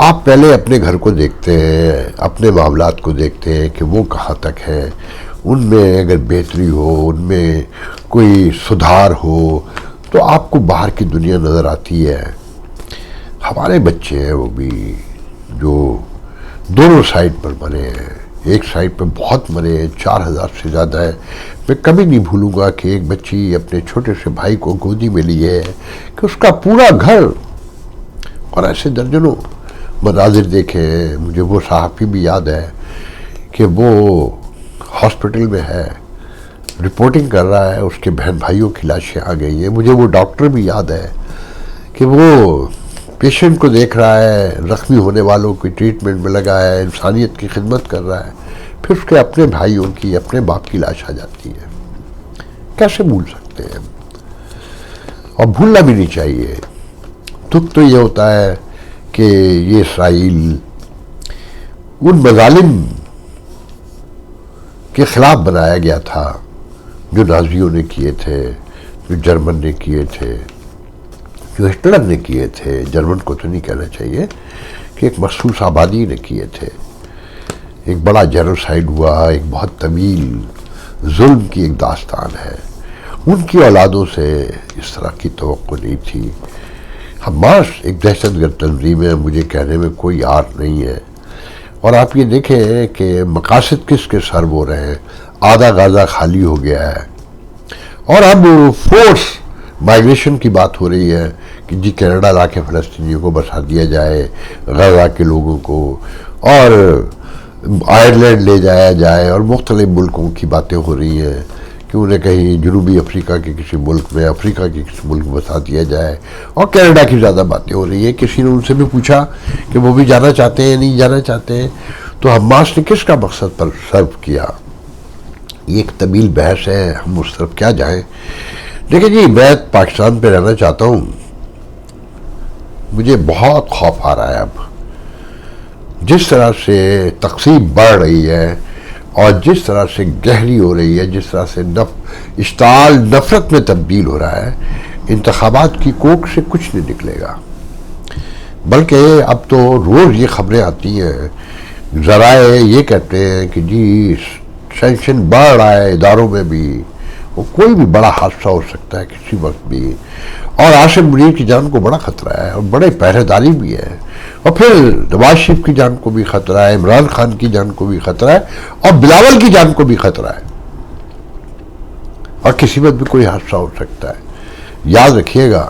آپ پہلے اپنے گھر کو دیکھتے ہیں، اپنے معاملات کو دیکھتے ہیں کہ وہ کہاں تک ہے، ان میں اگر بہتری ہو، ان میں کوئی سدھار ہو تو آپ کو باہر کی دنیا نظر آتی ہے۔ ہمارے بچے ہیں وہ بھی جو دونوں سائڈ پر مرے ہیں، ایک سائڈ پہ بہت مرے ہیں، 4000 سے زیادہ ہے۔ میں کبھی نہیں بھولوں گا کہ ایک بچی اپنے چھوٹے سے بھائی کو گودی میں لیے ہے کہ اس کا پورا گھر، اور ایسے درجنوں مناظر دیکھے ہیں۔ مجھے وہ صحافی بھی یاد ہے کہ وہ ہاسپٹل میں ہے، رپورٹنگ کر رہا ہے، اس کے بہن بھائیوں کی لاشیں آ گئی ہیں۔ مجھے وہ ڈاکٹر بھی یاد ہے کہ وہ پیشنٹ کو دیکھ رہا ہے، زخمی ہونے والوں کی ٹریٹمنٹ میں لگا ہے، انسانیت کی خدمت کر رہا ہے، پھر اس کے اپنے بھائیوں کی، اپنے باپ کی لاش آ جاتی ہے۔ کیسے بھول سکتے ہیں؟ اور بھولنا بھی نہیں چاہیے۔ دکھ تو یہ ہوتا ہے کہ یہ اسرائیل ان مظالم کے خلاف بنایا گیا تھا جو نازیوں نے کیے تھے، جو جرمن نے کیے تھے، جو ہٹلر نے کیے تھے۔ جرمن کو تو نہیں کہنا چاہیے، کہ ایک مخصوص آبادی نے کیے تھے۔ ایک بڑا جینوسائیڈ ہوا، ایک بہت طویل ظلم کی ایک داستان ہے۔ ان کی اولادوں سے اس طرح کی توقع نہیں تھی۔ حماس ایک دہشت گرد تنظیم ہے، مجھے کہنے میں کوئی عار نہیں ہے۔ اور آپ یہ دیکھیں کہ مقاصد کس کے سرو ہو رہے ہیں۔ آدھا غزہ خالی ہو گیا ہے، اور اب فورس مائگریشن کی بات ہو رہی ہے کہ جی کینیڈا لا کے فلسطینیوں کو بسا دیا جائے، غزہ کے لوگوں کو، اور آئرلینڈ لے جایا جائے، اور مختلف ملکوں کی باتیں ہو رہی ہیں کہ انہیں کہیں جنوبی افریقہ کے کسی ملک میں، افریقہ کے کسی ملک میں بسا دیا جائے، اور کینیڈا کی زیادہ باتیں ہو رہی ہیں۔ کسی نے ان سے بھی پوچھا کہ وہ بھی جانا چاہتے ہیں نہیں جانا چاہتے ہیں، تو حماس نے کس کا مقصد پر سرو کیا؟ یہ ایک طویل بحث ہے، ہم اس طرف کیا جائیں۔ دیکھیں جی، میں پاکستان پہ رہنا چاہتا ہوں، مجھے بہت خوف آ رہا ہے اب، جس طرح سے تقسیم بڑھ رہی ہے اور جس طرح سے گہری ہو رہی ہے، جس طرح سے اشتعال نفرت میں تبدیل ہو رہا ہے۔ انتخابات کی کوکھ سے کچھ نہیں نکلے گا، بلکہ اب تو روز یہ خبریں آتی ہیں، ذرائع یہ کہتے ہیں کہ جی سینکشن بڑھ رہا ہے اداروں میں بھی، وہ کوئی بھی بڑا حادثہ ہو سکتا ہے کسی وقت بھی، اور عاصم منیر کی جان کو بڑا خطرہ ہے، اور بڑے پہرے داری بھی ہے، اور پھر نواز شریف کی جان کو بھی خطرہ ہے، عمران خان کی جان کو بھی خطرہ ہے، اور بلاول کی جان کو بھی خطرہ ہے، اور کسی وقت بھی کوئی حادثہ ہو سکتا ہے۔ یاد رکھیے گا،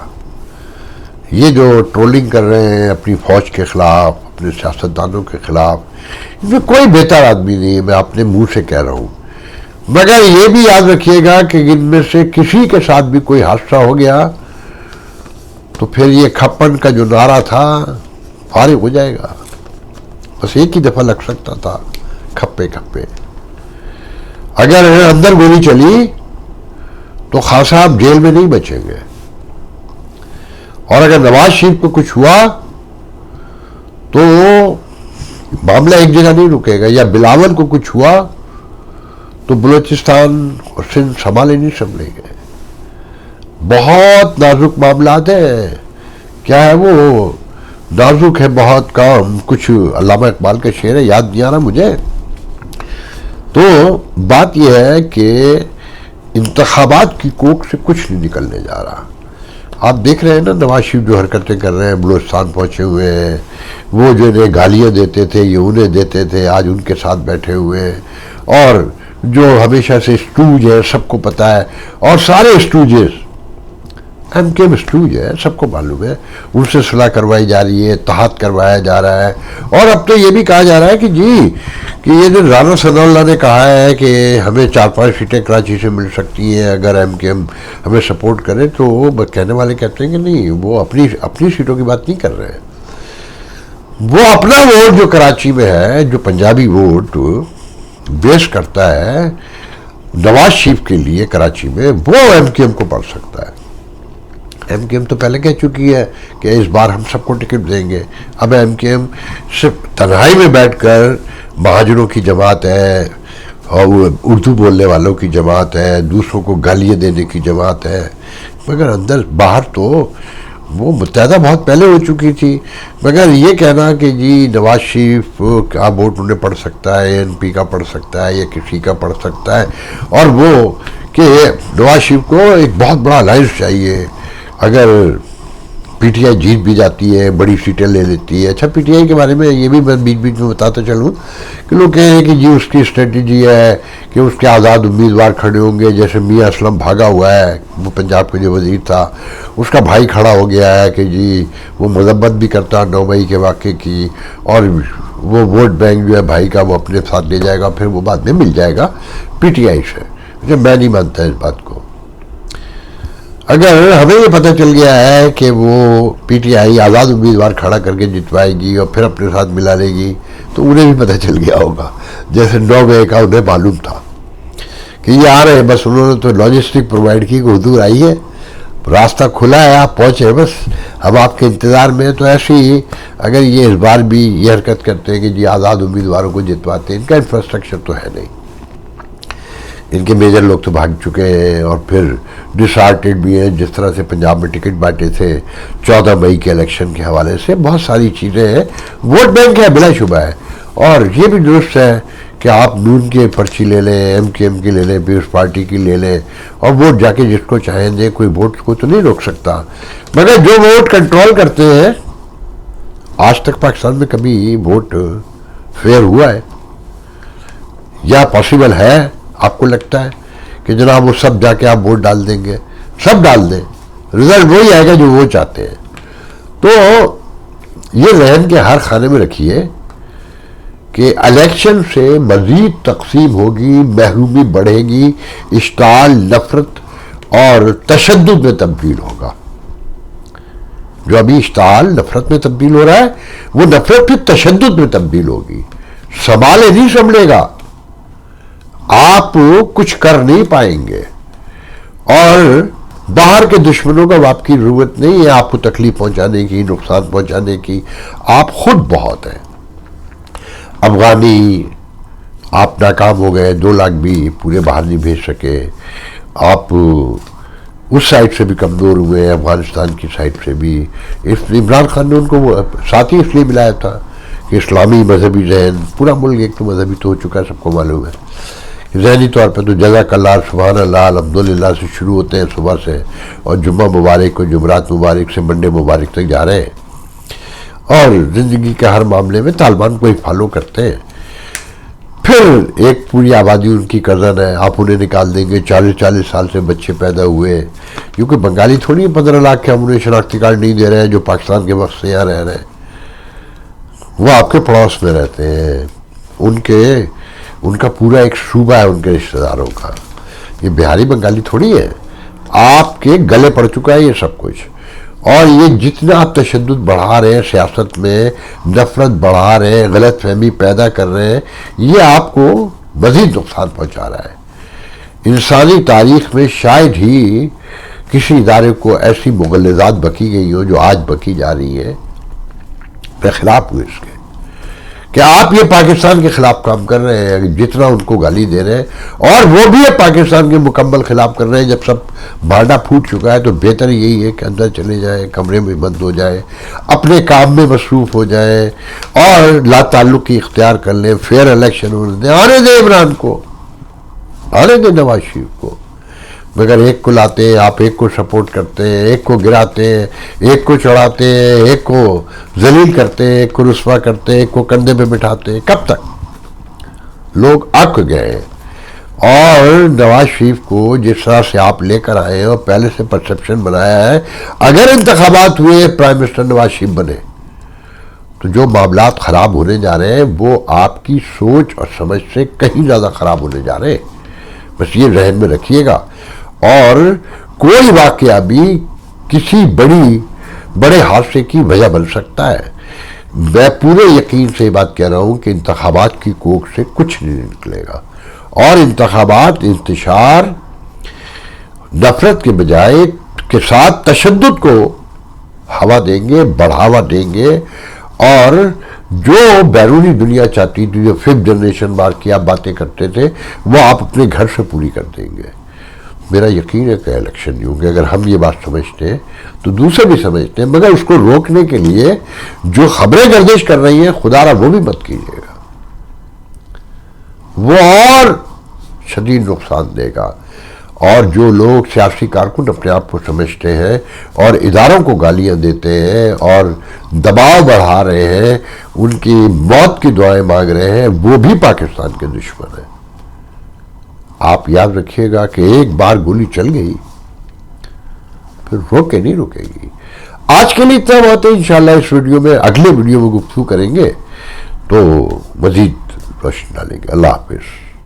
یہ جو ٹرولنگ کر رہے ہیں اپنی فوج کے خلاف، اپنے سیاستدانوں کے خلاف، ان میں کوئی بہتر آدمی نہیں ہے، میں اپنے منہ سے کہہ رہا ہوں، مگر یہ بھی یاد رکھیے گا کہ ان میں سے کسی کے ساتھ بھی کوئی حادثہ ہو گیا تو پھر یہ کھپن کا جو نعرہ تھا فارغ ہو جائے گا۔ بس ایک ہی دفعہ لگ سکتا تھا، کھپے کھپے۔ اگر اندر گولی چلی تو خان صاحب جیل میں نہیں بچیں گے، اور اگر نواز شریف کو کچھ ہوا تو معاملہ ایک جگہ نہیں رکے گا، یا بلاول کو کچھ ہوا تو بلوچستان اور سندھ سنبھالے نہیں سنبھلے گے۔ بہت نازک معاملات ہیں، کیا ہے وہ نازک ہے بہت کام، کچھ علامہ اقبال کا شعر ہے، یاد نہیں آ رہا مجھے۔ تو بات یہ ہے کہ انتخابات کی کوکھ سے کچھ نہیں نکلنے جا رہا۔ آپ دیکھ رہے ہیں نا نواز شریف جو حرکتیں کر رہے ہیں، بلوچستان پہنچے ہوئے ہیں، وہ جو انہیں گالیاں دیتے تھے یہ انہیں دیتے تھے، آج ان کے ساتھ بیٹھے ہوئے ہیں، اور جو ہمیشہ سے اسٹوج ہے سب کو پتہ ہے، اور سارے اسٹوجز ایم کے اسٹوج ہے، سب کو معلوم ہے، ان سے صلح کروائی جا رہی ہے، اتحاد کروایا جا رہا ہے، اور اب تو یہ بھی کہا جا رہا ہے کہ جی کہ یہ جو رانا ثناء اللہ نے کہا ہے کہ ہمیں 4-5 سیٹیں کراچی سے مل سکتی ہیں اگر ایم کے ایم ہمیں سپورٹ کرے، تو وہ کہنے والے کہتے ہیں کہ نہیں، وہ اپنی سیٹوں کی بات نہیں کر رہے ہیں، وہ اپنا ووٹ جو کراچی میں ہے، جو پنجابی ووٹ بیس کرتا ہے نواز شریف کے لیے کراچی میں، وہ ایم کے ایم کو پڑھ سکتا ہے۔ ایم کے ایم تو پہلے کہہ چکی ہے کہ اس بار ہم سب کو ٹکٹ دیں گے۔ اب ایم کے ایم صرف تنہائی میں بیٹھ کر مہاجروں کی جماعت ہے، اور اردو بولنے والوں کی جماعت ہے، دوسروں کو گالیاں دینے کی جماعت ہے، مگر اندر باہر تو وہ متحدہ بہت پہلے ہو چکی تھی، مگر یہ کہنا کہ جی نواز شریف کا ووٹ انہیں پڑ سکتا ہے، این پی کا پڑ سکتا ہے یا کسی کا پڑ سکتا ہے، اور وہ کہ نواز شریف کو ایک بہت بڑا الائنس چاہیے، اگر پی ٹی آئی جیت بھی جاتی ہے، بڑی سیٹیں لے لیتی ہے۔ اچھا پی ٹی آئی کے بارے میں یہ بھی میں بیچ بیچ میں بتاتا چلوں کہ لوگ کہہ رہے ہیں کہ جی اس کی اسٹریٹجی ہے کہ اس کے آزاد امیدوار کھڑے ہوں گے، جیسے میاں اسلم بھاگا ہوا ہے، وہ پنجاب کا جو وزیر تھا، اس کا بھائی کھڑا ہو گیا ہے کہ جی وہ مذمت بھی کرتا 9 مئی کے واقعے کی، اور وہ ووٹ بینک جو ہے بھائی کا وہ اپنے ساتھ لے جائے گا، پھر وہ بعد میں مل جائے گا پی ٹی آئی سے۔ میں نہیں مانتا اس بات کو۔ اگر ہمیں یہ پتہ چل گیا ہے کہ وہ پی ٹی آئی آزاد امیدوار کھڑا کر کے جتوائے گی اور پھر اپنے ساتھ ملا لے گی، تو انہیں بھی پتہ چل گیا ہوگا، جیسے 9 مئی کا انہیں معلوم تھا کہ یہ آ رہے ہیں، بس انہوں نے تو لاجسٹک پرووائڈ کی کہ حضور آئیے، راستہ کھلا ہے، آپ پہنچے، بس ہم آپ کے انتظار میں۔ تو ایسے ہی اگر یہ اس بار بھی یہ حرکت کرتے ہیں کہ جی آزاد امیدواروں کو جتواتے ہیں، ان کا انفراسٹرکچر تو ہے نہیں، ان کے میجر لوگ تو بھاگ چکے ہیں، اور پھر ڈسارٹیڈ بھی ہیں، جس طرح سے پنجاب میں ٹکٹ بانٹے تھے 14 مئی کے الیکشن کے حوالے سے، بہت ساری چیزیں ہیں۔ ووٹ بینک ہے بلا شبہ ہے، اور یہ بھی درست ہے کہ آپ نون کے پرچی لے لیں، ایم کی لے لیں، پیپلز پارٹی کی لے لیں، اور ووٹ جا کے جس کو چاہیں دیں، کوئی ووٹ کو تو نہیں روک سکتا، مگر جو ووٹ کنٹرول کرتے ہیں، آج تک پاکستان میں کبھی ووٹ فیئر ہوا ہے یا پاسبل ہے؟ آپ کو لگتا ہے کہ جناب وہ سب جا کے آپ ووٹ ڈال دیں گے؟ سب ڈال دیں، رزلٹ وہی آئے گا جو وہ چاہتے ہیں۔ تو یہ ذہن کے ہر خانے میں رکھیے کہ الیکشن سے مزید تقسیم ہوگی، محرومی بڑھے گی، اشتعال، نفرت اور تشدد میں تبدیل ہوگا۔ جو ابھی اشتعال نفرت میں تبدیل ہو رہا ہے، وہ نفرت پھر تشدد میں تبدیل ہوگی، سنبھالے نہیں سنبھلے گا، آپ کچھ کر نہیں پائیں گے، اور باہر کے دشمنوں کا آپ کی ضرورت نہیں ہے آپ کو تکلیف پہنچانے کی، نقصان پہنچانے کی، آپ خود بہت ہیں۔ افغانی آپ ناکام ہو گئے، 2 لاکھ بھی پورے باہر نہیں بھیج سکے، آپ اس سائڈ سے بھی کمزور ہوئے ہیں، افغانستان کی سائڈ سے بھی۔ عمران خان نے ان کو ساتھ ہی اس لیے ملایا تھا کہ اسلامی مذہبی ذہن، پورا ملک ایک تو مذہبی تو ہو چکا ہے، سب کو معلوم ہے، ذہنی طور پہ تو جزاک اللہ، سبحان اللہ، الحمدللہ سے شروع ہوتے ہیں صبح سے، اور جمعہ مبارک کو جمعرات مبارک سے منڈے مبارک تک جا رہے ہیں، اور زندگی کے ہر معاملے میں طالبان کو ہی فالو کرتے ہیں۔ پھر ایک پوری آبادی ان کی قزن ہے، آپ انہیں نکال دیں گے، 40 سال سے بچے پیدا ہوئے، کیونکہ بنگالی تھوڑی 15 لاکھ کے ہم انہیں شناختی کارڈ نہیں دے رہے ہیں جو پاکستان کے وقت سے یہاں رہ رہے ہیں، وہ آپ کے پڑوس میں رہتے ہیں، ان کا پورا ایک صوبہ ہے ان کے رشتہ داروں کا، یہ بہاری بنگالی تھوڑی ہے، آپ کے گلے پڑ چکا ہے یہ سب کچھ۔ اور یہ جتنا آپ تشدد بڑھا رہے ہیں سیاست میں، نفرت بڑھا رہے ہیں، غلط فہمی پیدا کر رہے ہیں، یہ آپ کو مزید نقصان پہنچا رہا ہے۔ انسانی تاریخ میں شاید ہی کسی ادارے کو ایسی مغلظات بکی گئی ہو جو آج بکی جا رہی ہے، میں خلاف ہوں اس کے کہ آپ یہ پاکستان کے خلاف کام کر رہے ہیں، جتنا ان کو گالی دے رہے ہیں، اور وہ بھی پاکستان کے مکمل خلاف کر رہے ہیں۔ جب سب بھانڈا پھوٹ چکا ہے تو بہتر یہی ہے کہ اندر چلے جائیں، کمرے میں بند ہو جائیں، اپنے کام میں مصروف ہو جائیں، اور لا تعلقی اختیار کر لیں، فیئر الیکشن ہونے دیں، آنے دیں عمران کو، آنے دیں نواز شریف کو، مگر ایک کو لاتے ہیں، آپ ایک کو سپورٹ کرتے ہیں، ایک کو گراتے ہیں، ایک کو چڑھاتے ہیں، ایک کو ذلیل کرتے ہیں، ایک کو رسوا کرتے ہیں، ایک کو کندھے پہ بٹھاتے ہیں، کب تک؟ لوگ اک گئے ہیں۔ اور نواز شریف کو جس طرح سے آپ لے کر آئے ہیں اور پہلے سے پرسپشن بنایا ہے، اگر انتخابات ہوئے پرائم منسٹر نواز شریف بنے تو جو معاملات خراب ہونے جا رہے ہیں وہ آپ کی سوچ اور سمجھ سے کہیں زیادہ خراب ہونے جا رہے ہیں، بس یہ ذہن میں رکھیے گا۔ اور کوئی واقعہ بھی کسی بڑے حادثے کی وجہ بن سکتا ہے۔ میں پورے یقین سے یہ بات کہہ رہا ہوں کہ انتخابات کی کوکھ سے کچھ نہیں نکلے گا، اور انتخابات انتشار، نفرت کے بجائے کے ساتھ تشدد کو ہوا دیں گے، بڑھاوا دیں گے، اور جو بیرونی دنیا چاہتی تھی، جو 5th جنریشن بار کی آپ باتیں کرتے تھے، وہ آپ اپنے گھر سے پوری کر دیں گے۔ میرا یقین ہے کہ الیکشن نہیں ہوں گے. اگر ہم یہ بات سمجھتے ہیں تو دوسرے بھی سمجھتے ہیں, مگر اس کو روکنے کے لیے جو خبریں گردش کر رہی ہیں خدا را وہ بھی مت کیجیے گا, وہ اور شدید نقصان دے گا. اور جو لوگ سیاسی کارکن اپنے آپ کو سمجھتے ہیں اور اداروں کو گالیاں دیتے ہیں اور دباؤ بڑھا رہے ہیں, ان کی موت کی دعائیں مانگ رہے ہیں, وہ بھی پاکستان کے دشمن ہیں. آپ یاد رکھیے گا کہ ایک بار گولی چل گئی پھر روک کے نہیں رکے گی. آج کے لیے اتنا بات ہے. انشاءاللہ اس ویڈیو میں, اگلے ویڈیو میں گفتگو کریں گے تو مزید روشنی ڈالیں گے. اللہ حافظ.